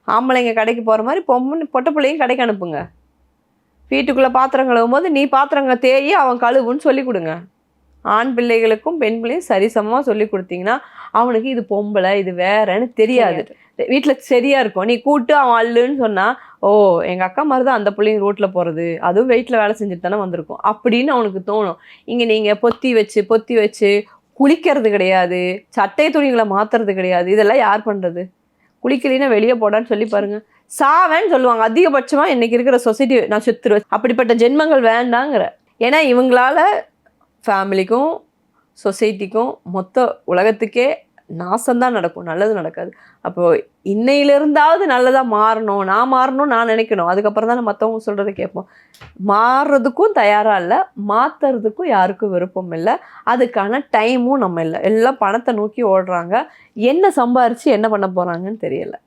ஆம்பளைங்க கடைக்கு போகிற மாதிரி பொட்ட பிள்ளையும் கடைக்கு அனுப்புங்க. வீட்டுக்குள்ளே பாத்திரம் கழுவும் போது நீ பாத்திரங்க தேயி அவன் கழுவுன்னு சொல்லி கொடுங்க. ஆண் பிள்ளைகளுக்கும் பெண் பிள்ளையும் சரிசமமாக சொல்லி கொடுத்தீங்கன்னா அவனுக்கு இது பொம்பளை இது வேறன்னு தெரியாது. வீட்டில் சரியாக இருக்கும். நீ கூட்டு அவன் அல்லுன்னு சொன்னால், ஓ எங்கள் அக்கா மாதிரி தான் அந்த பிள்ளைங்க ரோட்டில் போகிறது, அதுவும் வெயிட்டில் வேலை செஞ்சுட்டு தானே வந்திருக்கும் அப்படின்னு அவனுக்கு தோணும். இங்கே நீங்கள் பொத்தி வச்சு குளிக்கிறது கிடையாது, சட்டை துணிகளை மாற்றுறது கிடையாது. இதெல்லாம் யார் பண்ணுறது? குளிக்கலின்னா வெளியே போடான்னு சொல்லி பாருங்க, சாவேன்னு சொல்லுவாங்க. அதிகபட்சமாக இன்னைக்கு இருக்கிற சொசைட்டி நான் செத்துருவேன். அப்படிப்பட்ட ஜென்மங்கள் வேண்டாங்கிற. ஏன்னா இவங்களால ஃபேமிலிக்கும் சொசைட்டிக்கும் மொத்த உலகத்துக்கே நாசம்தான் நடக்கும், நல்லது நடக்காது. அப்போது இன்னையிலிருந்தாவது நல்லதாக மாறணும், நான் மாறணும்னு நான் நினைக்கணும். அதுக்கப்புறம் தான் மற்றவங்க சொல்கிறத கேட்போம். மாறுறதுக்கும் தயாராக இல்லை, மாற்றுறதுக்கும் யாருக்கும் விருப்பம் இல்லை, அதுக்கான டைமும் நம்ம இல்லை. எல்லாம் பணத்தை நோக்கி ஓடுறாங்க. என்ன சம்பாரித்து என்ன பண்ண போகிறாங்கன்னு தெரியலை.